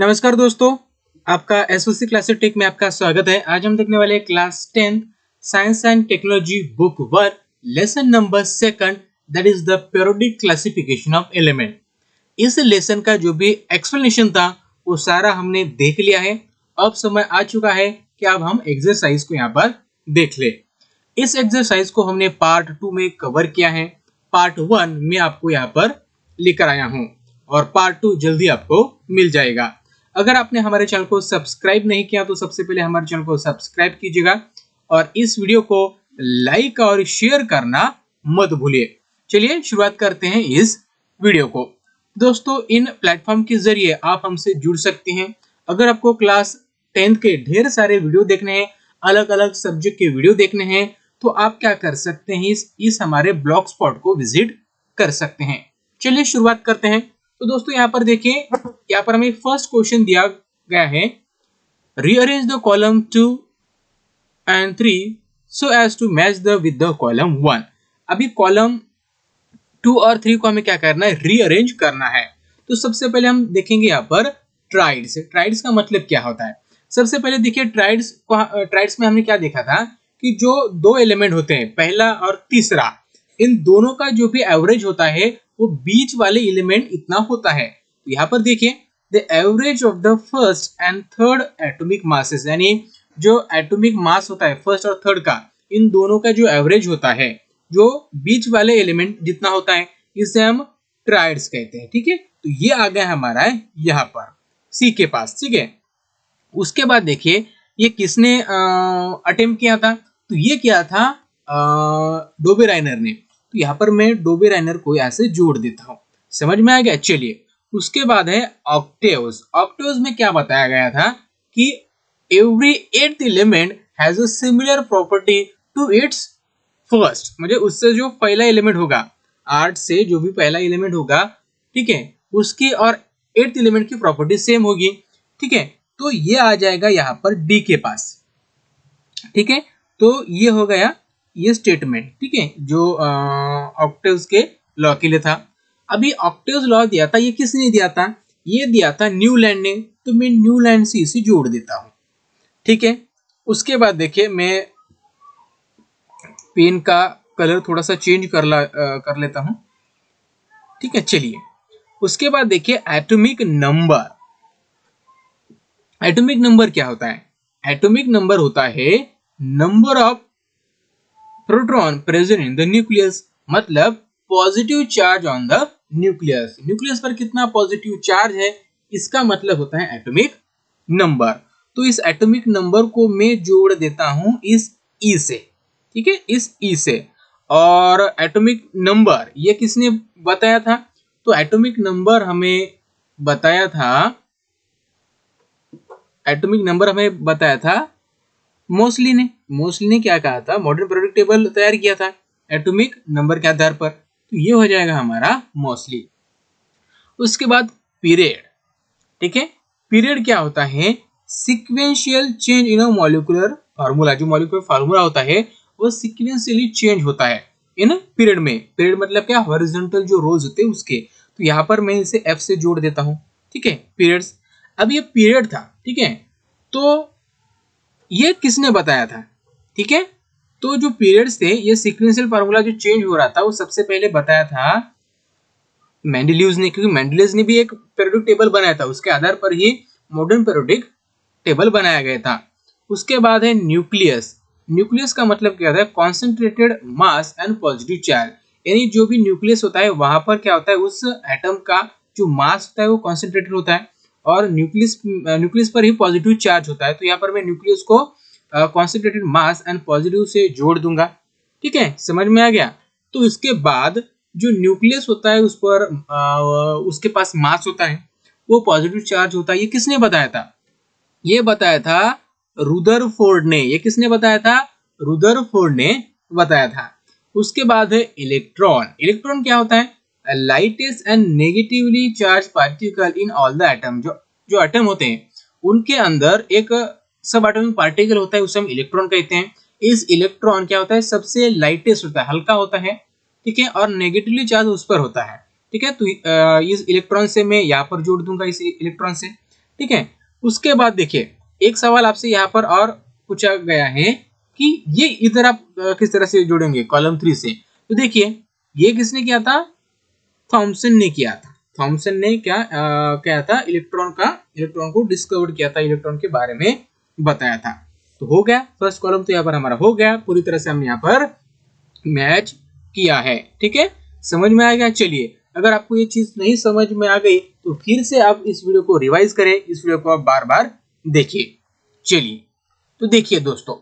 नमस्कार दोस्तों, आपका एसओसी क्लासेस टेक में आपका स्वागत है। आज हम देखने वाले class 10 science and technology book 1 lesson number 2 that is the periodic classification of element. इस लेसन का जो भी एक्सप्लेनेशन था वो सारा हमने देख लिया है। अब समय आ चुका है कि अब हम एक्सरसाइज को यहाँ पर देख ले। इस एक्सरसाइज को हमने पार्ट 2 में कवर किया है। पार्ट 1 में आपको यहाँ पर लेकर आया हूँ और पार्ट 2 जल्दी आपको मिल जाएगा। अगर आपने हमारे चैनल को सब्सक्राइब नहीं किया तो सबसे पहले हमारे चैनल को सब्सक्राइब कीजिएगा और इस वीडियो को लाइक और शेयर करना मत भूलिए। चलिए शुरुआत करते हैं इस वीडियो को। दोस्तों, इन प्लेटफॉर्म के जरिए आप हमसे जुड़ सकते हैं। अगर आपको क्लास 10 के ढेर सारे वीडियो देखने हैं, अलग अलग सब्जेक्ट के वीडियो देखने हैं, तो आप क्या कर सकते हैं, इस हमारे ब्लॉग स्पॉट को विजिट कर सकते हैं। चलिए शुरुआत करते हैं। तो दोस्तों यहाँ पर देखिए, यहाँ पर हमें फर्स्ट क्वेश्चन दिया गया है, rearrange the column 2 and 3 so as to match the with the column 1। अभी कॉलम 2 और 3 को हमें क्या करना है, रीअरेंज करना है। तो सबसे पहले हम देखेंगे यहाँ पर ट्राइड्स। ट्राइड्स का मतलब क्या होता है। सबसे पहले देखिए ट्राइड्स में हमने क्या देखा था कि जो दो एलिमेंट होते हैं, पहला और तीसरा, इन दोनों का जो भी एवरेज होता है वो बीच वाले एलिमेंट इतना होता है। तो यहाँ पर देखिए the average of the first and third atomic masses, यानी जो एटॉमिक मास होता है फर्स्ट और थर्ड का, इन दोनों का जो एवरेज होता है, जो बीच वाले एलिमेंट जितना होता है, इसे हम ट्राइड्स कहते हैं। ठीक है, तो ये आ गया हमारा यहाँ पर सी के पास। ठीक है, उसके बाद देखिए ये किसने अटेम्प्ट किया था, तो ये किया था डोबेराइनर ने। तो यहाँ पर मैं डोबेराइनर को यहाँ से जोड़ देता हूँ। समझ में आ गया। चलिए उसके बाद है ऑक्टेव्स। ऑक्टेव्स में क्या बताया गया था कि every 8th element has a similar property to its first, मुझे उससे जो पहला एलिमेंट होगा, 8 से जो भी पहला एलिमेंट होगा, ठीक है, उसकी और 8th एलिमेंट की प्रॉपर्टी सेम होगी। ठीक है, तो ये आ जाएगा यहाँ पर डी के पास। ठीक है, तो ये हो गया ये स्टेटमेंट। ठीक है, जो ऑक्टेव्स के लॉ के लिए था। अभी ऑक्टेव्स लॉ दिया था, ये किसने दिया था, ये दिया था न्यूलैंड ने। तो मैं न्यूलैंड से इसे जोड़ देता हूं। ठीक है, उसके बाद देखिए मैं पेन का कलर थोड़ा सा चेंज कर लेता हूं। ठीक है, चलिए उसके बाद देखिए एटॉमिक नंबर। एटॉमिक नंबर क्या होता है, एटॉमिक नंबर होता है number of proton present in the nucleus, मतलब positive charge on the nucleus. Nucleus पर कितना पॉजिटिव चार्ज है, इसका मतलब होता है एटॉमिक नंबर। तो इस एटॉमिक नंबर को मैं जोड़ देता हूं इस ई से। ठीक है, इस ई से। और एटॉमिक नंबर ये किसने बताया था, तो एटॉमिक नंबर हमें बताया था, एटॉमिक नंबर हमें बताया था मोस्टली ने। मोस्टली ने क्या कहा था, मॉडर्न पीरियोडिक टेबल तैयार किया था एटॉमिक नंबर के आधार पर। तो ये हो जाएगा हमारा मोस्टली। उसके बाद पीरियड। ठीक है, पीरियड क्या होता है, sequential change in a molecular formula. जो मॉलिक्यूलर फार्मूला होता है वो सीक्वेंशियली चेंज होता है इन पीरियड में। पीरियड मतलब क्या, हॉरिजॉन्टल जो रोज होते हैं उसके। तो यहाँ पर मैं इसे एफ से जोड़ देता हूँ। ठीक है, पीरियड्स। अब ये पीरियड था। ठीक है, तो ये किसने बताया था। ठीक है, तो जो पीरियड्स थे, ये सीक्वेंशियल फार्मूला जो चेंज हो रहा था वो सबसे पहले बताया था मेंडेलियस ने, क्योंकि मेंडेलियस ने भी एक पीरियोडिक टेबल बनाया था, उसके आधार पर ही मॉडर्न पीरियोडिक टेबल बनाया गया था। उसके बाद है न्यूक्लियस। न्यूक्लियस का मतलब क्या होता है, concentrated mass and positive charge, यानी जो भी न्यूक्लियस होता है वहां पर क्या होता है, उस एटम का जो मास होता है वो कॉन्सेंट्रेटेड होता है और न्यूक्लियस पर ही पॉजिटिव चार्ज होता है। तो यहाँ पर मैं न्यूक्लियस को कॉन्सेंट्रेटेड मास एंड पॉजिटिव से जोड़ दूंगा। ठीक है, समझ में आ गया। तो इसके बाद जो न्यूक्लियस होता है उस पर उसके पास मास होता है, वो पॉजिटिव चार्ज होता है। ये किसने बताया था, ये बताया था रुदरफोर्ड ने। ये किसने बताया था, रुदरफोर्ड ने बताया था। उसके बाद है इलेक्ट्रॉन। इलेक्ट्रॉन क्या होता है, lightest and negatively charge particle in all the atom. जो एटम होते हैं उनके अंदर एक सब एटॉमिक पार्टिकल होता है, उसे हम इलेक्ट्रॉन कहते हैं। इस इलेक्ट्रॉन क्या होता है, सबसे लाइटेस्ट होता है, हल्का होता है। ठीक है, और नेगेटिवली चार्ज उस पर होता है। ठीक है, तो इस इलेक्ट्रॉन से मैं यहाँ पर जोड़ दूंगा, इस इलेक्ट्रॉन से। ठीक है। उसके बाद देखिए एक सवाल आपसे यहाँ पर और पूछा गया है कि ये इधर आप किस तरह से जोड़ेंगे कॉलम 3 से। तो देखिए ये किसने किया था, थॉमसन ने किया था। थॉमसन ने क्या था, इलेक्ट्रॉन को डिस्कवर किया था, इलेक्ट्रॉन के बारे में बताया था। तो हो गया फर्स्ट कॉलम, तो यहाँ पर हमारा हो गया, पूरी तरह से हमने यहाँ पर मैच किया है। ठीक है, समझ में आ गया। चलिए अगर आपको ये चीज नहीं समझ में आ गई तो फिर से आप इस वीडियो को रिवाइज करें, इस वीडियो को आप बार बार देखिए। चलिए तो देखिए दोस्तों,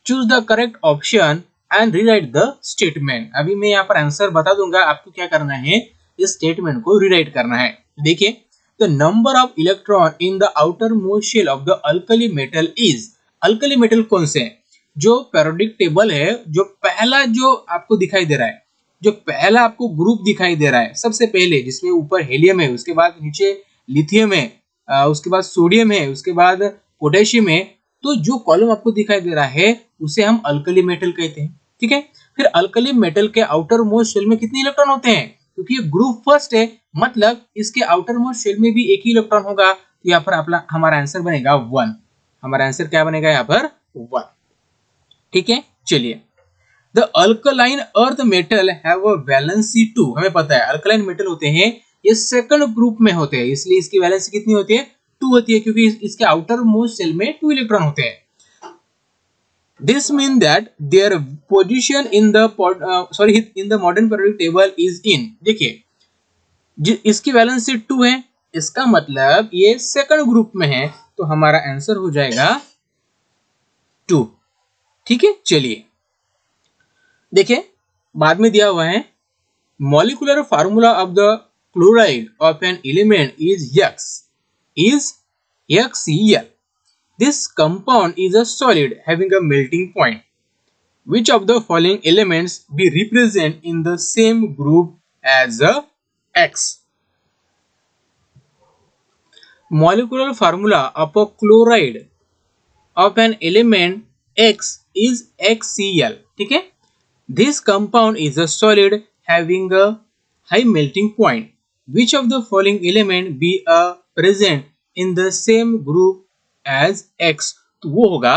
choose the correct option and rewrite the statement. अभी मैं यहाँ पर आंसर बता दूंगा, आपको क्या करना है, इस स्टेटमेंट को रीराइट करना है। देखिए the number of electron in the outermost shell of the alkali metal is, alkali metal कौन से हैं, जो पेरियोडिक टेबल है, जो पहला जो आपको दिखाई दे रहा है, जो पहला आपको ग्रुप दिखाई दे रहा है सबसे पहले, जिसमें ऊपर हेलियम है, उसके बाद नीचे लिथियम है, उसके बाद सोडियम है, उसके बाद पोटेशियम है, तो जो कॉलम आपको दिखाई दे रहा है उसे हम अल्कली मेटल कहते हैं। ठीक है, फिर अल्कली मेटल के आउटर मोस्ट शेल में कितने इलेक्ट्रॉन होते हैं, क्योंकि ये ग्रुप फर्स्ट है, मतलब इसके आउटर मोस्ट शेल में भी एक ही इलेक्ट्रॉन होगा, तो यहाँ पर हमारा आंसर बनेगा 1। हमारा आंसर क्या बनेगा यहाँ पर 1। ठीक है, चलिए the alkaline earth metal have a valency 2, हमें पता है अल्कलाइन मेटल होते हैं ये सेकंड ग्रुप में होते हैं, इसलिए इसकी वैलेंसी कितनी होती है, 2 होती है, क्योंकि इसके आउटर मोस्ट शेल में 2 इलेक्ट्रॉन होते हैं। This mean that their position in the in the modern periodic table is in, देखिए इसकी वैलेंसी 2 है, इसका मतलब ये सेकंड ग्रुप में है, तो हमारा आंसर हो जाएगा 2। ठीक है, चलिए देखिए बाद में दिया हुआ है molecular formula of the chloride of an element is HCl. This compound is a solid having a melting point. Which of the following elements be represent in the same group as a X? Molecular formula of a chloride of an element X is HCl. ठीक है, this compound is a solid having a high melting point. Which of the following element be present in the same group as X? तो वो होगा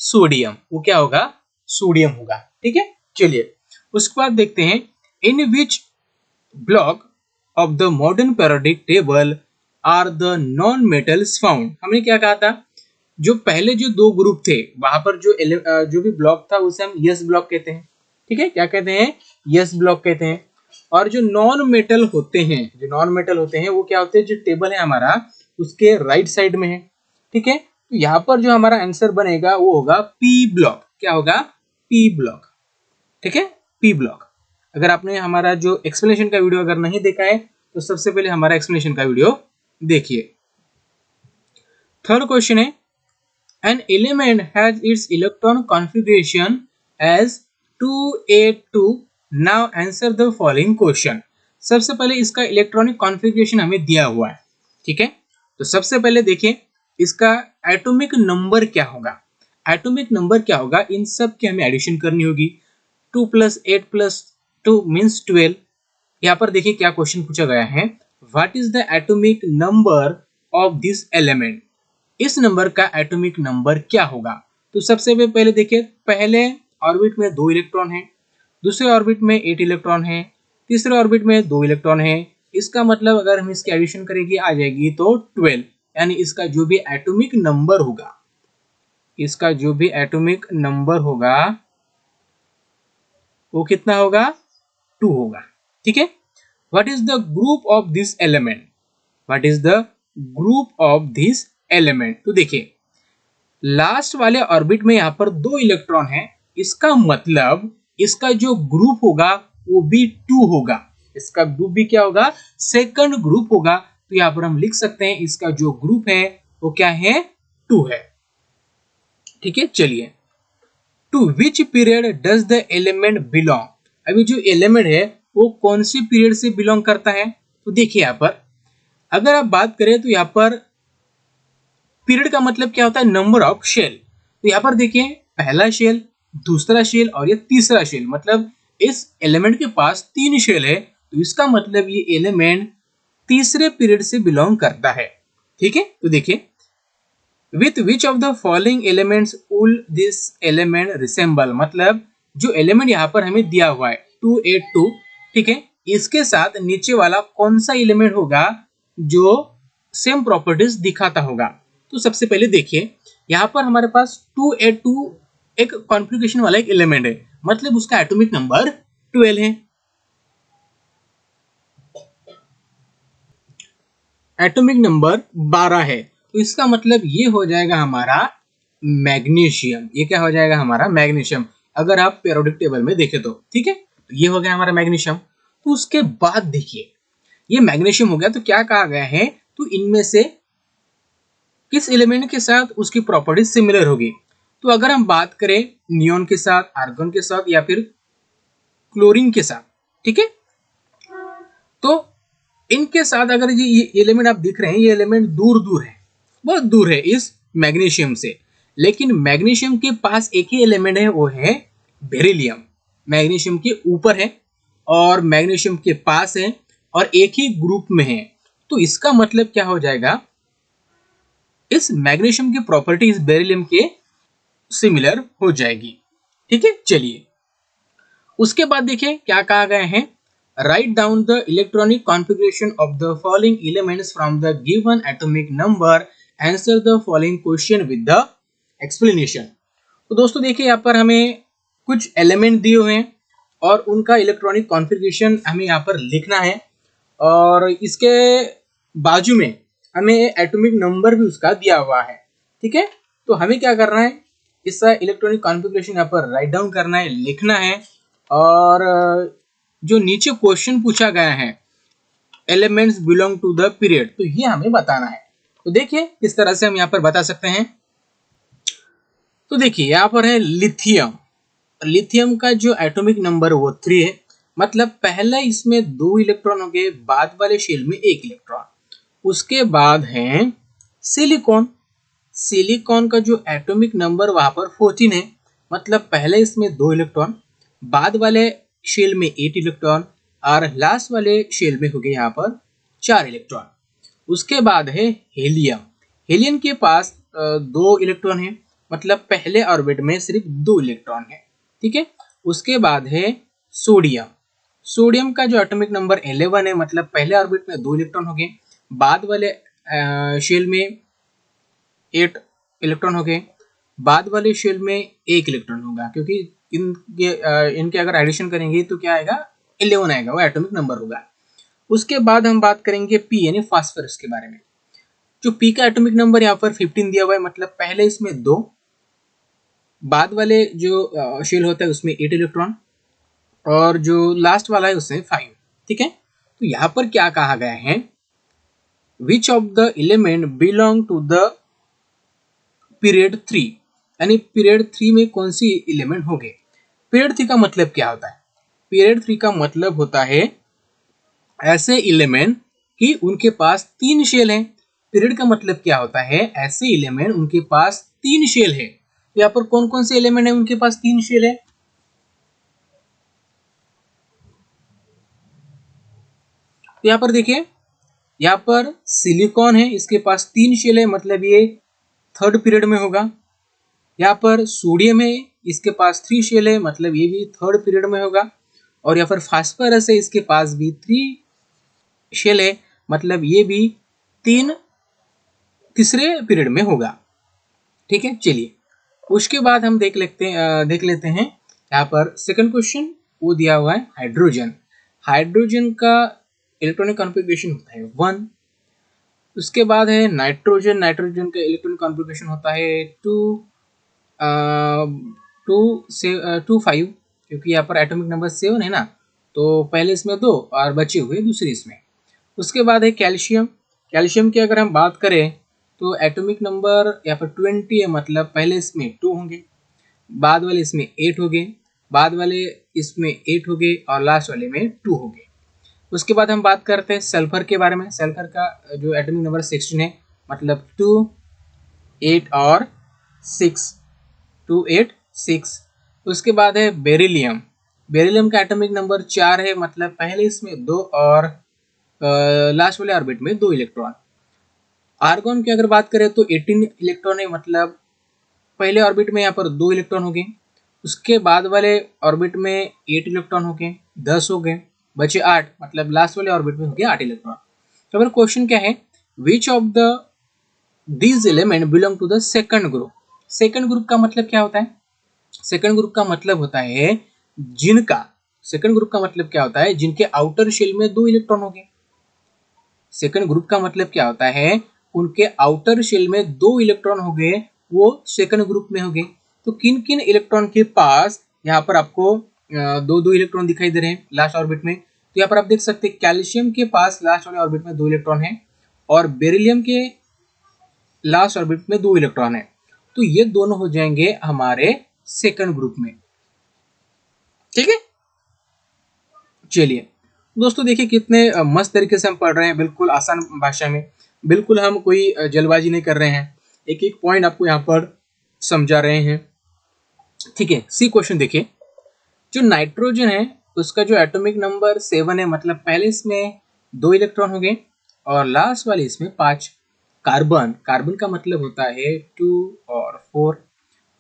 sodium, वो क्या होगा, sodium होगा। ठीक है, चलिए उसके बाद देखते हैं in which block of the modern periodic table are the non-metals found. हमने क्या कहा था, जो पहले जो 2 ग्रुप थे वहां पर जो भी ब्लॉक था उसे हम यस ब्लॉक कहते हैं। ठीक है, क्या कहते हैं, यस ब्लॉक कहते हैं। और जो नॉन मेटल होते हैं वो क्या होते हैं, जो टेबल है हमारा उसके राइट साइड में है। ठीक है, तो यहाँ पर जो हमारा आंसर बनेगा वो होगा पी ब्लॉक। क्या होगा, पी ब्लॉक। ठीक है, पी ब्लॉक। अगर आपने हमारा जो एक्सप्लेनेशन का वीडियो अगर नहीं देखा है तो सबसे पहले हमारा एक्सप्लेनेशन का वीडियो देखिए। थर्ड क्वेश्चन है an element has its electron configuration as 2a2. Now answer the following question. सबसे पहले इसका इलेक्ट्रॉनिक कॉन्फ़िगरेशन हमें दिया हुआ है। ठीक है, तो सबसे पहले देखिए इसका एटॉमिक नंबर क्या होगा। एटॉमिक नंबर क्या होगा, इन सब की हमें एडिशन करनी होगी। 2 + 8 + 2 मीन्स 12। यहाँ पर देखिए क्या क्वेश्चन पूछा गया है, what is the atomic number of this element. इस नंबर का एटॉमिक नंबर क्या होगा। तो सबसे पहले देखिए पहले ऑर्बिट में 2 इलेक्ट्रॉन है, दूसरे ऑर्बिट में 8 इलेक्ट्रॉन है, तीसरे ऑर्बिट में 2 इलेक्ट्रॉन है। इसका मतलब अगर हम इसकी एडिशन करेंगे आ जाएगी तो 12, यानी इसका जो भी एटॉमिक नंबर होगा वो कितना होगा, 2 होगा। ठीक है, what is the group of this element. तो देखिए लास्ट वाले ऑर्बिट में यहाँ पर 2 इलेक्ट्रॉन है, इसका मतलब इसका जो ग्रुप होगा वो भी 2 होगा। इसका ग्रुप भी क्या होगा, सेकंड ग्रुप होगा। तो यहाँ पर हम लिख सकते हैं इसका जो ग्रुप है वो क्या है, 2 है। ठीक है, चलिए to which period does the element belong. अभी जो एलिमेंट है वो कौन सी पीरियड से बिलोंग करता है। तो देखिए यहाँ पर अगर आप बात करें तो यहाँ पर पीरियड का मतलब क्या होता है, नंबर ऑफ शेल। तो यहाँ पर देखिए पहला शेल, दूसरा शेल और ये तीसरा शेल, मतलब इस एलिमेंट के पास 3 शेल है, तो इसका मतलब ये एलिमेंट तीसरे पीरियड से बिलोंग करता है। ठीक है, तो देखिए with which of the following elements will this element resemble, मतलब जो एलिमेंट यहाँ पर हमें दिया हुआ है 282, ठीक है, इसके साथ नीचे वाला कौन सा एलिमेंट होगा जो सेम प्रॉपर्टीज दिखाता होगा। तो सबसे पहले देखिए यहाँ पर हमारे पास 282 एक कॉन्फ़िगरेशन वाला एक एलिमेंट है, मतलब उसका एटॉमिक नंबर 12 है। एटॉमिक नंबर 12 है, तो इसका मतलब ये हो जाएगा हमारा मैग्नीशियम। ये क्या हो जाएगा हमारा मैग्नीशियम, अगर आप पीरियोडिक टेबल में देखें तो, ठीक है, तो ये हो गया हमारा मैग्नीशियम। तो उसके बाद देखिए ये मैग्नीशियम हो गया, तो क्या कहा गया है, तो इनमें से किस एलिमेंट के साथ उसकी प्रॉपर्टीज सिमिलर होगी। तो अगर हम बात करें नियोन के साथ, आर्गन के साथ या फिर क्लोरीन के साथ, ठीक है, तो इनके साथ अगर ये एलिमेंट आप दिख रहे हैं, ये एलिमेंट दूर दूर है, बहुत दूर है इस मैग्नीशियम से, लेकिन मैग्नीशियम के पास एक ही एलिमेंट है, वो है बेरिलियम। मैग्नीशियम के ऊपर है और मैग्नीशियम के पास है और एक ही ग्रुप में है, तो इसका मतलब क्या हो जाएगा, इस मैग्नीशियम की प्रॉपर्टी इस बेरिलियम के सिमिलर हो जाएगी। ठीक है, चलिए उसके बाद देखिए क्या कहा गया है, write down the electronic configuration of the following elements from the given atomic number, answer the following question with the explanation. तो दोस्तों देखिए यहाँ पर हमें कुछ एलिमेंट दिए हुए हैं और उनका इलेक्ट्रॉनिक कॉन्फ़िगरेशन हमें यहाँ पर लिखना है, और इसके बाजू में हमें एटॉमिक नंबर भी उसका दिया हुआ है। ठीक है, तो हमें क्या करना है, इसका इलेक्ट्रॉनिक कॉन्फ़िगरेशन यहाँ पर राइट डाउन करना है, लिखना है, और जो नीचे क्वेश्चन पूछा गया है elements belong to the period, तो ये हमें बताना है। तो देखिए किस तरह से हम यहाँ पर बता सकते हैं। तो देखिए यहाँ पर है लिथियम। लिथियम का जो एटॉमिक नंबर वो 3 है, मतलब पहले इसमें 2 इलेक्ट्रॉन हो गए, बाद वाले शेल में 1 इलेक्ट्रॉन। उसके बाद है सिलिकॉन। सिलिकॉन का जो एटॉमिक नंबर वहां पर 14 है, मतलब पहले इसमें 2 इलेक्ट्रॉन, बाद वाले शेल में 8 इलेक्ट्रॉन, और लास्ट वाले शेल में हो गए यहाँ पर 4 इलेक्ट्रॉन। उसके बाद है हेलियम। हेलियम के पास 2 इलेक्ट्रॉन है, मतलब पहले ऑर्बिट में सिर्फ 2 इलेक्ट्रॉन है। ठीक है, उसके बाद है सोडियम। सोडियम का जो एटॉमिक नंबर 11 है, मतलब पहले ऑर्बिट में 2 इलेक्ट्रॉन हो गए, बाद वाले शेल में 8 इलेक्ट्रॉन हो गए, बाद वाले शेल में 1 इलेक्ट्रॉन होगा, क्योंकि इनके अगर एडिशन करेंगे तो क्या आएगा, 11 आएगा, वो एटॉमिक नंबर होगा। उसके बाद हम बात करेंगे पी यानी फास्फोरस के बारे में। जो पी का एटॉमिक नंबर यहाँ पर 15 दिया हुआ है, मतलब पहले इसमें 2, बाद वाले जो शेल होता है उसमें 8 इलेक्ट्रॉन, और जो लास्ट वाला है उसमें 5। ठीक है, तो यहाँ पर क्या कहा गया है, which of the element belong to the period 3, यानी पीरियड 3 में कौन सी एलिमेंट होंगे। पीरियड 3 का मतलब क्या होता है, पीरियड 3 का मतलब होता है ऐसे एलिमेंट कि उनके पास 3 शेल हैं। पीरियड का मतलब क्या होता है, ऐसे एलिमेंट उनके पास 3 शेल है। तो यहाँ पर कौन कौन से एलिमेंट है उनके पास 3 शेल है, तो यहाँ पर देखिए, यहाँ पर सिलिकॉन है, इसके पास 3 शेल है, मतलब ये थर्ड पीरियड में होगा। यहाँ पर सोडियम है, इसके पास 3 शेल है, मतलब ये भी थर्ड पीरियड में होगा। और यहाँ पर फास्फोरस है, इसके पास भी 3 शेल है, मतलब ये भी तीसरे पीरियड में होगा। ठीक है, चलिए उसके बाद हम देख लेते हैं यहाँ पर सेकंड क्वेश्चन वो दिया हुआ है हाइड्रोजन। हाइड्रोजन का इलेक्ट्रॉनिक कॉन्फ़िगरेशन होता है 1। उसके बाद है नाइट्रोजन। नाइट्रोजन का इलेक्ट्रॉनिक कॉन्फ़िगरेशन होता है 2 5, क्योंकि यहाँ पर एटॉमिक नंबर 7 है ना, तो पहले इसमें 2 और बचे हुए दूसरे इसमें। उसके बाद है कैल्शियम। कैल्शियम की अगर हम बात करें तो एटॉमिक नंबर यहाँ पर 20 है, मतलब पहले इसमें 2 होंगे, बाद वाले इसमें 8 हो गए, बाद वाले इसमें 8 हो गए, और लास्ट वाले में 2 हो गए। उसके बाद हम बात करते हैं सल्फर के बारे में। सल्फर का जो एटॉमिक नंबर 16 है, मतलब 2 8 और 6, 2 8 6। उसके बाद है बेरिलियम। बेरिलियम का एटॉमिक नंबर 4 है, मतलब पहले इसमें 2 और लास्ट वाले ऑर्बिट में 2 इलेक्ट्रॉन। आर्गन की अगर बात करें तो 18 इलेक्ट्रॉन है, मतलब पहले ऑर्बिट में यहाँ पर 2 इलेक्ट्रॉन हो गए, उसके बाद वाले ऑर्बिट में 8 इलेक्ट्रॉन हो गए, 10 हो गए, बचे 8, मतलब लास्ट वाले ऑर्बिट में हो गया 8 इलेक्ट्रॉन। तो अगर क्वेश्चन क्या है, which of the these element belong to the second group. Second group का मतलब क्या होता है? सेकंड ग्रुप का मतलब होता है जिनका, सेकंड ग्रुप का मतलब क्या होता है, जिनके आउटर शेल में 2 इलेक्ट्रॉन हो गए। सेकंड ग्रुप का मतलब क्या होता है, उनके आउटर शेल में 2 इलेक्ट्रॉन हो गए, वो सेकंड ग्रुप में हो गए। तो किन किन इलेक्ट्रॉन के पास यहाँ पर आपको दो दो इलेक्ट्रॉन दिखाई दे रहे हैं लास्ट ऑर्बिट में। तो यहाँ पर आप देख सकते हैं कैल्शियम के पास लास्ट वाले ऑर्बिट में 2 इलेक्ट्रॉन है, और बेरिलियम के लास्ट ऑर्बिट में 2 इलेक्ट्रॉन है। तो ये दोनों हो जाएंगे हमारे सेकंड ग्रुप में। ठीक है, चलिए दोस्तों, देखिए कितने मस्त तरीके से हम पढ़ रहे हैं, बिल्कुल आसान भाषा में, बिल्कुल हम कोई जल्दबाजी नहीं कर रहे हैं, एक एक पॉइंट आपको यहाँ पर समझा रहे हैं। ठीक है, सी क्वेश्चन देखिए, जो नाइट्रोजन है उसका जो एटॉमिक नंबर 7 है, मतलब पहले इसमें 2 इलेक्ट्रॉन हो गए और लास्ट वाले इसमें 5। कार्बन, कार्बन का मतलब होता है 2 और 4।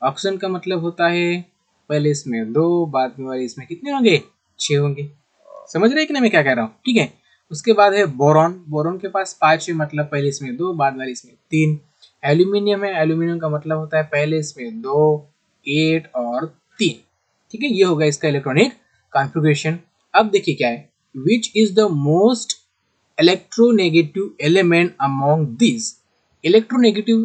ऑक्सीजन का मतलब होता है पहले इसमें 2, बाद में वाले इसमें कितने होंगे, 6 होंगे। समझ रहे हैं कि नहीं मैं क्या कह रहा हूँ? ठीक है, उसके बाद है बोरॉन, बोरॉन के पास 5 है, मतलब पहले इसमें 2, बाद वाले इसमें 3। एल्यूमिनियम है, एल्यूमिनियम का मतलब होता है पहले इसमें 2, 8 और 3। ठीक है, ये होगा इसका इलेक्ट्रॉनिक कॉन्फ़िगरेशन। अब देखिए क्या है, which is the most electronegative element among this. Electronegative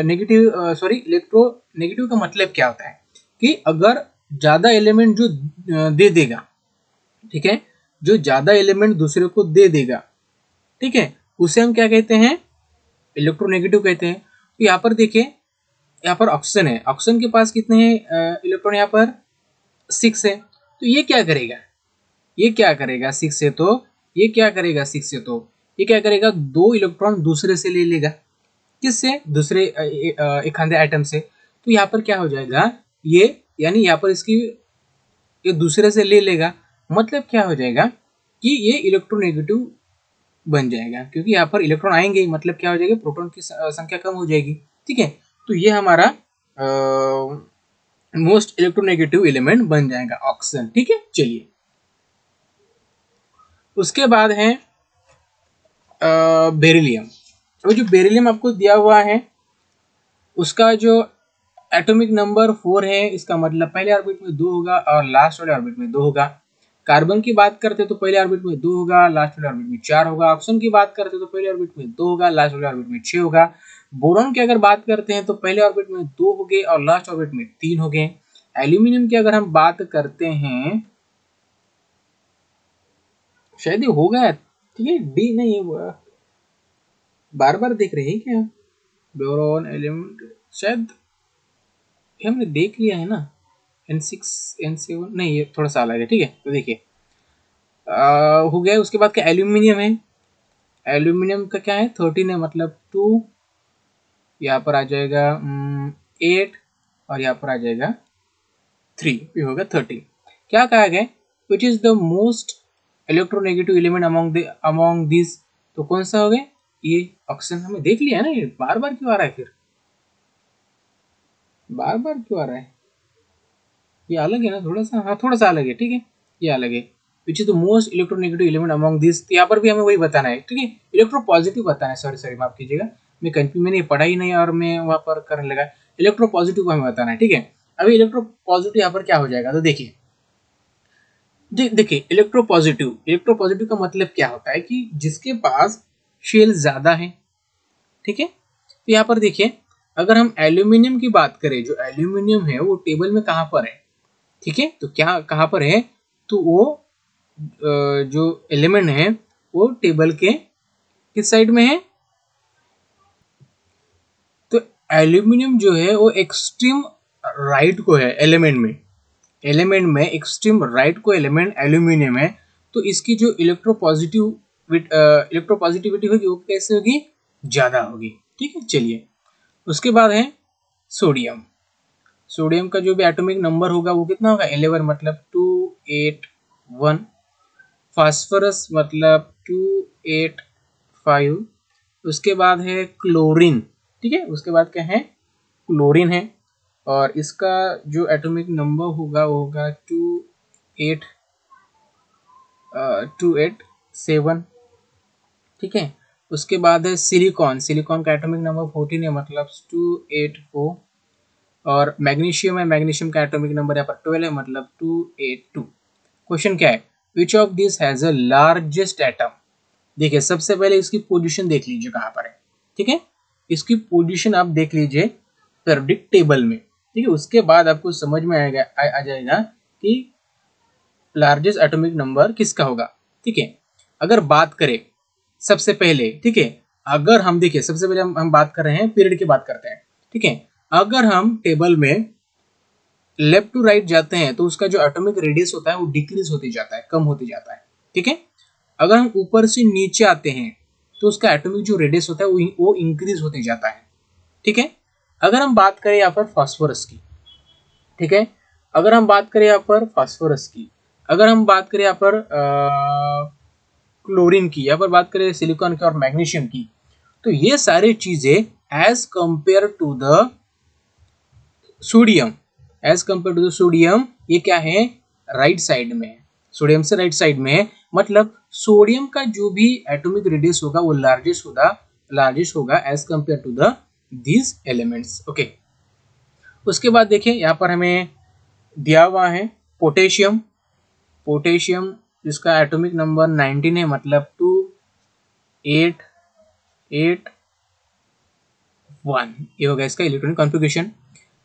electronegative का मतलब क्या होता है कि अगर ज्यादा एलिमेंट जो दे देगा, ठीक है, जो ज्यादा एलिमेंट दूसरे को दे देगा, ठीक है, उसे हम क्या कहते हैं, इलेक्ट्रोनेगेटिव कहते हैं। तो यहाँ पर देखिए, यहाँ पर ऑक्सीजन है, ऑक्सीजन के पास कितने हैं इलेक्ट्रॉन, यहाँ पर 6 है। तो ये क्या करेगा, ये क्या करेगा 6 से, तो ये क्या करेगा 6 से, तो ये क्या करेगा, 2 इलेक्ट्रॉन दूसरे से ले लेगा। किससे, दूसरे एक खांदे एटम से। तो यहाँ पर क्या हो जाएगा, ये यानी यहाँ पर इसकी ये दूसरे से ले लेगा, मतलब क्या हो जाएगा कि ये इलेक्ट्रोनेगेटिव बन जाएगा, क्योंकि यहाँ पर इलेक्ट्रॉन आएंगे, मतलब क्या हो जाएगा, प्रोटॉन की संख्या कम हो जाएगी। ठीक है, तो ये हमारा मोस्ट इलेक्ट्रोनेगेटिव एलिमेंट बन जाएगा ऑक्सीजन। ठीक है, चलिए उसके बाद है बेरिलियम। वो जो बेरिलियम आपको दिया हुआ है उसका जो एटॉमिक नंबर 4 है, इसका मतलब पहले ऑर्बिट में 2 होगा और लास्ट वाले ऑर्बिट में 2 होगा। कार्बन की बात करते तो पहले ऑर्बिट में 2 होगा, लास्ट वाले ऑर्बिट में 4 होगा। ऑक्सीजन की बात करते तो पहले ऑर्बिट में 2 होगा, लास्ट वाले ऑर्बिट में 6 होगा। बोरॉन की अगर बात करते हैं तो पहले ऑर्बिट में 2 हो गए और लास्ट ऑर्बिट में 3 हो गए। एल्यूमिनियम की अगर हम बात करते हैं, शायद ये हो गया, ठीक है, डी नहीं है, बार बार देख रहे हैं क्या, बोरॉन एलिमेंट, शायद हमने देख लिया है ना, N6 N7 नहीं, ये थोड़ा सा अलग है। ठीक है, तो देखिए हो गया। उसके बाद क्या एल्यूमिनियम है, एल्यूमिनियम का क्या है 13 है, मतलब 2, यहाँ पर आ जाएगा 8 और यहाँ पर आ जाएगा 3, ये होगा 13। क्या कहा गया, which is the most electronegative element among this. तो कौन सा हो गया, ये ऑक्सीजन। हमें देख लिया है ना, ये बार बार क्यों आ रहा है, फिर बार बार क्यों आ रहा है, ये अलग है ना थोड़ा सा, हाँ थोड़ा सा अलग है। ठीक है, ये अलग है। Which is the most electronegative element among this, यहाँ पर भी हमें वही बताना है। ठीक है, इलेक्ट्रो पॉजिटिव बताना है, सॉरी सॉरी माफ कीजिएगा, मैं कंफ्यूज, मैंने पढ़ा ही नहीं और मैं वहाँ पर करने लगा। इलेक्ट्रो पॉजिटिव को हमें बताना है। ठीक है, अभी इलेक्ट्रो पॉजिटिव यहाँ पर क्या हो जाएगा, तो देखिए देखिए इलेक्ट्रो पॉजिटिव का मतलब क्या होता है कि जिसके पास शेल ज्यादा है। ठीक है, तो यहाँ पर देखिए, अगर हम एल्यूमिनियम की बात करें, जो एल्यूमिनियम है वो टेबल में कहाँ पर है, ठीक है, तो क्या कहाँ पर है, तो वो जो एलिमेंट है वो टेबल के किस साइड में है, तो एल्यूमिनियम जो है वो एक्सट्रीम राइट को है, एलिमेंट में एक्सट्रीम राइट को एलिमेंट एल्यूमिनियम है। तो इसकी जो इलेक्ट्रोपॉजिटिविटी होगी वो कैसे होगी, ज्यादा होगी। ठीक है, चलिए उसके बाद है सोडियम। सोडियम का जो भी एटॉमिक नंबर होगा वो कितना होगा, 11, मतलब 281। फास्फोरस मतलब 285। उसके बाद है क्लोरीन, ठीक है, उसके बाद क्या है, क्लोरीन है, और इसका जो एटॉमिक नंबर होगा वो होगा 287, ठीक है। उसके बाद है सिलिकॉन, सिलिकॉन का एटॉमिक नंबर 14 है, मतलब 284, और मैग्नीशियम है, मैग्नीशियम का एटॉमिक नंबर यहाँ पर 12 है, मतलब 282। क्वेश्चन क्या है, which of this has a largest atom. देखिए सबसे पहले इसकी पोजीशन देख लीजिए कहाँ पर है, ठीक है, इसकी पोजीशन आप देख लीजिए पीरियोडिक टेबल में, ठीक है। उसके बाद आपको समझ में आएगा आ जाएगा कि लार्जेस्ट एटॉमिक नंबर किसका होगा, ठीक है। अगर बात करें सबसे पहले, ठीक है, अगर हम देखिए सबसे पहले हम बात कर रहे हैं पीरियड की बात करते हैं, ठीक है। अगर हम टेबल में लेफ्ट टू राइट जाते हैं तो उसका जो एटॉमिक रेडियस होता है वो डिक्रीज होते जाता है, कम होते जाता है, ठीक है। अगर हम ऊपर से नीचे आते हैं तो उसका एटॉमिक जो रेडियस होता है वो इंक्रीज होते जाता है, ठीक है। अगर हम बात करें यहाँ पर फास्फोरस की, ठीक है, अगर हम बात करें यहाँ पर फास्फोरस की, अगर हम बात करें यहाँ पर क्लोरीन की, यहाँ पर बात करें सिलिकॉन की और मैग्नीशियम की, तो ये सारी चीजें as compare to the sodium, as compare to the sodium ये क्या है, राइट साइड में है, सोडियम से राइट साइड में है, मतलब सोडियम का जो भी एटॉमिक रेडियस होगा वो लार्जेस्ट होगा as compare to the these elements, okay. उसके बाद देखिए यहाँ पर हमें दिया हुआ है पोटेशियम, पोटेशियम जिसका एटॉमिक नंबर 19 है, मतलब 288 1, ये होगा इसका इलेक्ट्रॉनिक कॉन्फ़िगरेशन।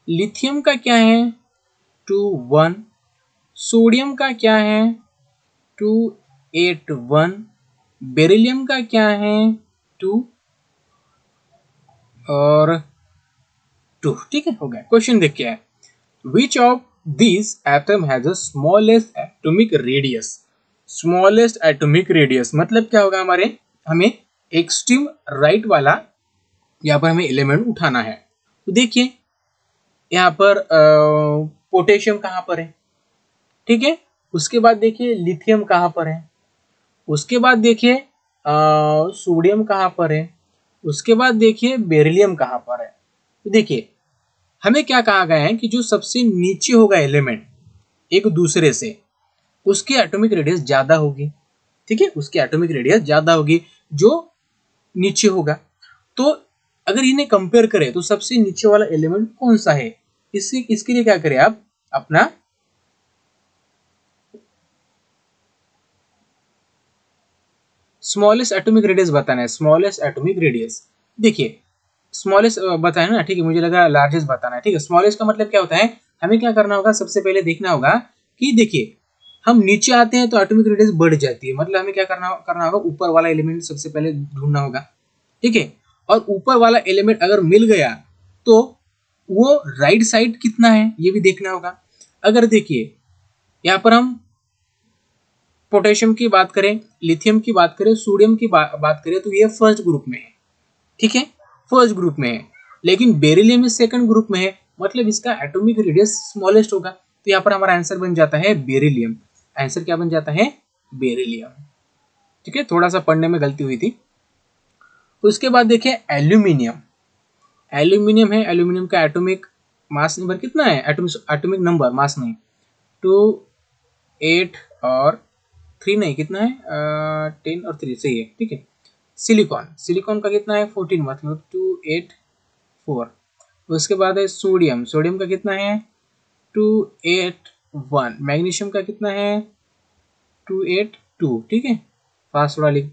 लिथियम का क्या है 21, सोडियम का क्या है 281, बेरिलियम का क्या है 2 और 2, ठीक है, हो गया। क्वेश्चन देख क्या है, which of this atom has a smallest atomic radius, smallest atomic radius मतलब क्या होगा, हमें एक्सट्रीम राइट वाला यहाँ पर हमें एलिमेंट उठाना है। तो देखिए यहाँ पर पोटेशियम कहाँ पर है, ठीक है, उसके बाद देखिए लिथियम कहाँ पर है, उसके बाद देखिए सोडियम कहाँ पर है, उसके बाद देखिए बेरिलियम कहाँ पर है। तो देखिए हमें क्या कहा गया है कि जो सबसे नीचे होगा एलिमेंट एक दूसरे से, उसकी एटॉमिक रेडियस ज्यादा होगी, ठीक है, उसकी एटॉमिक रेडियस ज्यादा होगी जो नीचे होगा। तो अगर इन्हें कंपेयर करें तो सबसे नीचे वाला एलिमेंट कौन सा है, इसके लिए क्या करें आप अपना स्मॉलेस्ट एटॉमिक रेडियस बताना है, स्मॉलेस्ट एटॉमिक रेडियस। देखिए स्मॉलेस्ट बताया ना, ठीक है, मुझे लगा लार्जेस्ट बताना है, ठीक है। स्मॉलेस्ट का मतलब क्या होता है, हमें क्या करना होगा, सबसे पहले देखना होगा कि देखिए हम नीचे आते हैं तो एटॉमिक रेडियस बढ़ जाती है, मतलब हमें क्या करना होगा, ऊपर वाला एलिमेंट सबसे पहले ढूंढना होगा, ठीक है। और ऊपर वाला एलिमेंट अगर मिल गया तो वो राइट साइड कितना है ये भी देखना होगा। अगर देखिए यहाँ पर हम पोटेशियम की बात करें, लिथियम की बात करें, सोडियम की बात करें तो ये फर्स्ट ग्रुप में है, ठीक है, फर्स्ट ग्रुप में है, लेकिन बेरिलियम इस सेकंड ग्रुप में है, मतलब इसका एटॉमिक रेडियस स्मॉलेस्ट होगा। तो यहाँ पर हमारा आंसर बन जाता है बेरिलियम, आंसर क्या बन जाता है, बेरिलियम, ठीक है, थोड़ा सा पढ़ने में गलती हुई थी। उसके बाद देखिए एल्यूमिनियम, एल्यूमिनियम है, एल्यूमिनियम का एटॉमिक मास नंबर कितना है, एटॉमिक नंबर मास नहीं, 2 8 और 3 नहीं, कितना है 10 और 3 सही है, ठीक है। सिलिकॉन, सिलिकॉन का कितना है 14, मतलब 284। उसके बाद है सोडियम, सोडियम का कितना है 281, मैग्नीशियम का कितना है 282, ठीक है, फास्ट थोड़ा लिख।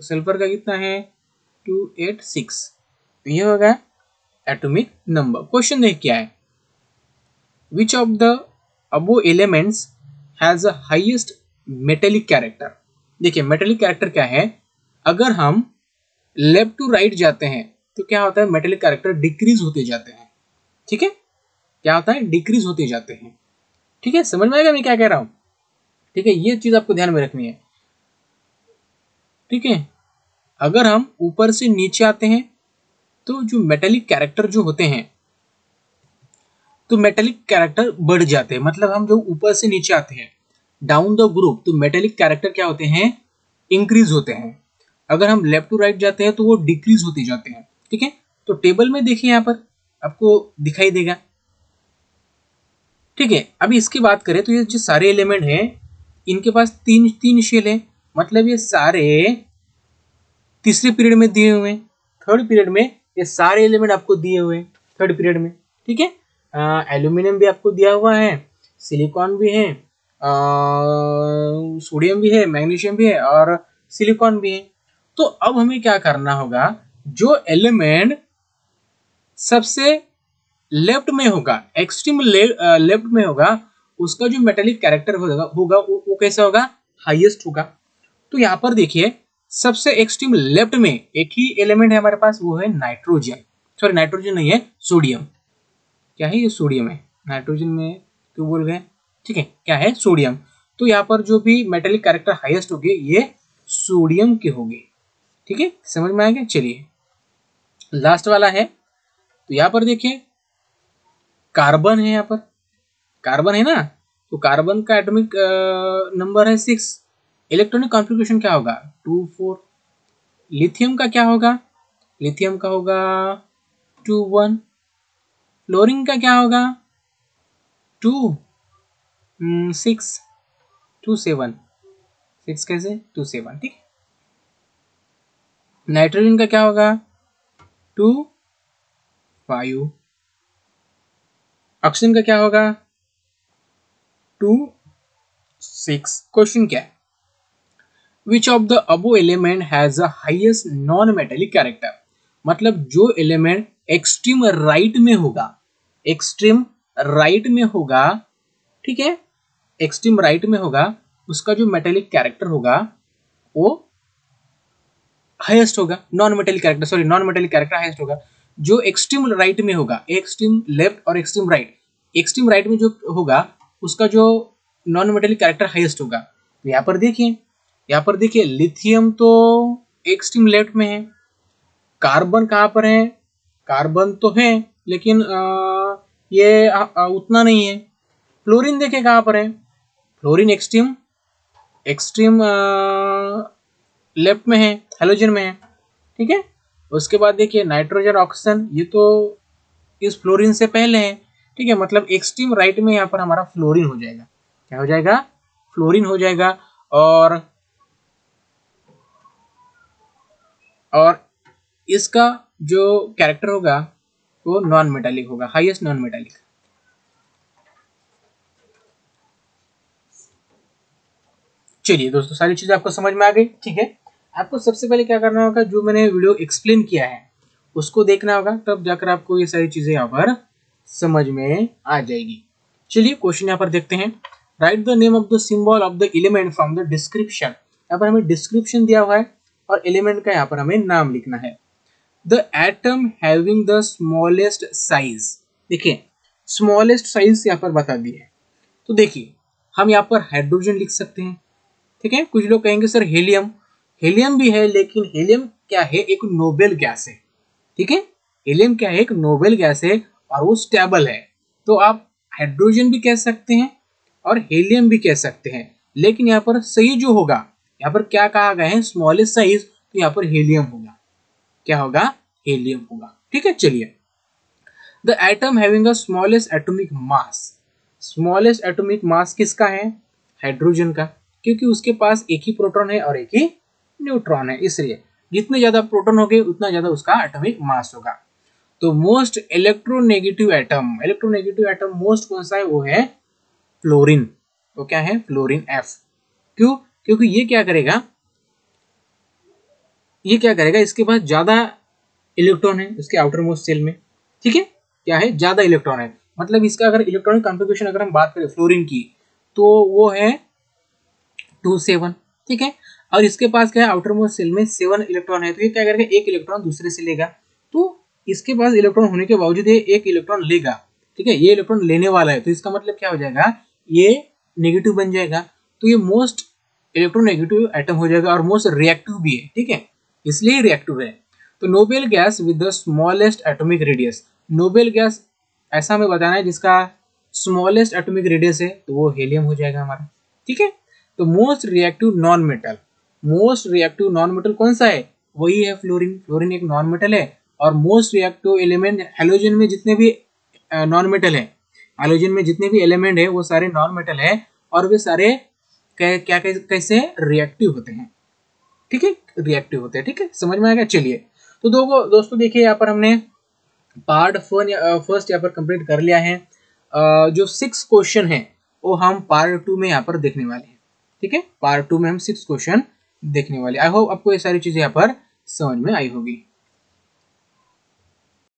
सल्फर का कितना है 286। तो ये होगा एटॉमिक नंबर। क्वेश्चन देख क्या है, which of the above elements has a highest metallic character. देखिए मेटेलिक कैरेक्टर क्या है, अगर हम लेफ्ट टू राइट जाते हैं तो क्या होता है, मेटेलिक कैरेक्टर डिक्रीज होते जाते हैं, ठीक है, क्या होता है, डिक्रीज होते जाते हैं, ठीक है, समझ में आएगा मैं क्या कह रहा हूं, ठीक है, ये चीज आपको ध्यान में रखनी है, ठीक है। अगर हम ऊपर से नीचे आते हैं तो जो मेटेलिक कैरेक्टर जो होते हैं तो मेटेलिक कैरेक्टर बढ़ जाते हैं, मतलब हम जो ऊपर से नीचे आते हैं डाउन द ग्रुप तो मेटेलिक कैरेक्टर क्या होते हैं, इंक्रीज होते हैं। अगर हम लेफ्ट टू राइट जाते हैं तो वो डिक्रीज होते जाते हैं। ठीक है, तो टेबल में देखिए यहाँ पर आपको दिखाई देगा। ठीक है, अभी इसकी बात करें तो ये जो सारे एलिमेंट हैं इनके पास तीन तीन शेल है, मतलब ये सारे तीसरे पीरियड में दिए हुए हैं, थर्ड पीरियड में ये सारे एलिमेंट आपको दिए हुए हैं थर्ड पीरियड में। ठीक है, एल्यूमिनियम भी आपको दिया हुआ है, सिलिकॉन भी है, सोडियम भी है, मैग्नीशियम भी है और सिलिकॉन भी है। तो अब हमें क्या करना होगा, जो एलिमेंट सबसे लेफ्ट में होगा, एक्सट्रीम लेफ्ट में होगा, उसका जो मेटेलिक कैरेक्टर होगा वो कैसा होगा, हाईएस्ट होगा। तो यहाँ पर देखिए सबसे एक्सट्रीम लेफ्ट में एक ही एलिमेंट है हमारे पास, वो है नाइट्रोजन। सॉरी नाइट्रोजन नहीं है, सोडियम। क्या है ये, सोडियम है, नाइट्रोजन में क्यों बोल गए। ठीक है, क्या है, सोडियम। तो यहाँ पर जो भी मेटेलिक कैरेक्टर हाईएस्ट होगी ये सोडियम के होगी। ठीक है, समझ में आएगा। चलिए लास्ट वाला है, तो यहाँ पर देखिए कार्बन है, यहाँ पर कार्बन है ना, तो कार्बन का एटॉमिक नंबर है 6। इलेक्ट्रॉनिक कॉन्फ़िगरेशन क्या होगा, 2 4। लिथियम का क्या होगा, लिथियम का होगा 2 1। फ्लोरीन का क्या होगा 2 6 2 7। 6 कैसे, 2 7। ठीक है, नाइट्रोजन का क्या होगा 2 5। ऑक्सीजन का क्या होगा 2 6। क्वेश्चन क्या है, which of the above element has the highest non metallic character, मतलब जो एलिमेंट एक्सट्रीम राइट में होगा, एक्सट्रीम राइट में होगा, ठीक है, एक्सट्रीम राइट में होगा, उसका जो मेटेलिक कैरेक्टर होगा वो हाईएस्ट होगा। Non metallic character, sorry non metallic character highest होगा। जो एक्सट्रीम राइट में होगा, एक्सट्रीम लेफ्ट और एक्सट्रीम राइट, एक्सट्रीम राइट में जो होगा उसका जो नॉन मेटेलिक कैरेक्टर हाईएस्ट होगा। तो यहाँ पर देखिए, यहाँ पर देखिए लिथियम तो एक्सट्रीम लेफ्ट में है, कार्बन कहाँ पर है, कार्बन तो है लेकिन ये उतना नहीं है। फ्लोरीन देखिए कहाँ पर है, फ्लोरीन एक्सट्रीम एक्सट्रीम लेफ्ट में है, हेलोजन में है। ठीक है, उसके बाद देखिए नाइट्रोजन ऑक्सीजन, ये तो इस फ्लोरीन से पहले है। ठीक है, मतलब एक्सट्रीम राइट में यहाँ पर हमारा फ्लोरीन हो जाएगा। क्या हो जाएगा, फ्लोरीन हो जाएगा। और इसका जो कैरेक्टर होगा वो नॉन मेटालिक होगा, हाईएस्ट नॉन मेटालिक। चलिए दोस्तों, सारी चीजें आपको समझ में आ गई। ठीक है, आपको सबसे पहले क्या करना होगा, जो मैंने वीडियो एक्सप्लेन किया है उसको देखना होगा, तब जाकर आपको ये सारी चीजें यहाँ पर समझ में आ जाएगी। चलिए क्वेश्चन यहाँ पर देखते हैं, right the name of the symbol of the element from the description. यहाँ पर हमें डिस्क्रिप्शन दिया हुआ है और एलिमेंट का यहाँ पर हमें नाम लिखना है। The atom having the smallest size, देखिए स्मॉलेस्ट साइज यहाँ पर बता दिए। तो देखिए हम यहाँ पर हाइड्रोजन लिख सकते हैं। ठीक है, कुछ लोग कहेंगे सर हीलियम, हीलियम भी है लेकिन हीलियम क्या है, एक नोबेल गैस है। ठीक है, हीलियम क्या है, एक नोबेल गैस है और वो स्टेबल है। तो आप हाइड्रोजन भी कह सकते हैं और हीलियम भी कह सकते हैं, लेकिन यहाँ पर सही जो होगा, यहाँ पर क्या कहा गया है, स्मॉलेस्ट साइज, तो यहाँ पर हीलियम होगा। क्या होगा, हीलियम होगा। ठीक है, चलिए the atom having the smallest atomic mass, smallest atomic mass किसका है, हाइड्रोजन का, क्योंकि उसके पास एक ही प्रोटॉन है और एक ही न्यूट्रॉन है, इसलिए जितने ज्यादा प्रोटॉन होंगे उतना ज्यादा उसका एटॉमिक मास होगा। तो most electronegative atom, electronegative atom most कौन सा है, वो है फ्लोरीन। तो क्या है, फ्लोरीन एफ। क्यों, क्योंकि ये क्या करेगा, ये क्या करेगा, इसके पास ज्यादा इलेक्ट्रॉन है उसके आउटर मोस्ट सेल में। ठीक है, क्या है, ज्यादा इलेक्ट्रॉन है, मतलब इसका अगर इलेक्ट्रॉनिक कॉन्फ़िगरेशन अगर हम बात करें फ्लोरीन की तो वो है 2 7। ठीक है, और इसके पास क्या है, आउटर मोस्ट सेल में 7 इलेक्ट्रॉन है, तो ये क्या करेगा, एक इलेक्ट्रॉन दूसरे से लेगा। तो इसके पास इलेक्ट्रॉन होने के बावजूद ये एक इलेक्ट्रॉन लेगा। ठीक है, ये इलेक्ट्रॉन लेने वाला है, तो इसका मतलब क्या हो जाएगा, ये नेगेटिव बन जाएगा। तो ये मोस्ट इलेक्ट्रोनेगेटिव एटम हो जाएगा और मोस्ट रिएक्टिव भी है। ठीक है, इसलिए रिएक्टिव है। तो noble gas with the smallest atomic radius, noble gas ऐसा हमें बताना है जिसका स्मॉलेस्ट एटॉमिक रेडियस है, तो वो हीलियम हो जाएगा हमारा। ठीक है, तो most reactive non metal, most reactive non metal कौन सा है, वही है फ्लोरीन। फ्लोरीन एक नॉन मेटल है। और मोस्ट रिएक्टिव एलिमेंट हैलोजन में जितने भी नॉन मेटल है, हैलोजन में जितने भी एलिमेंट है वो सारे नॉन मेटल है और वे सारे क्या कैसे रिएक्टिव होते हैं, ठीक है, रिएक्टिव होते हैं, ठीक है, समझ में आ गया। चलिए तो दोस्तों देखिए यहाँ पर हमने पार्ट फर्स्ट यहाँ पर कंप्लीट कर लिया है। जो 6 क्वेश्चन है वो हम पार्ट 2 में यहाँ पर देखने वाले हैं, ठीक है, पार्ट 2 में हम 6 क्वेश्चन देखने वाले। आई होप आपको ये सारी चीजें यहाँ पर समझ में आई होगी।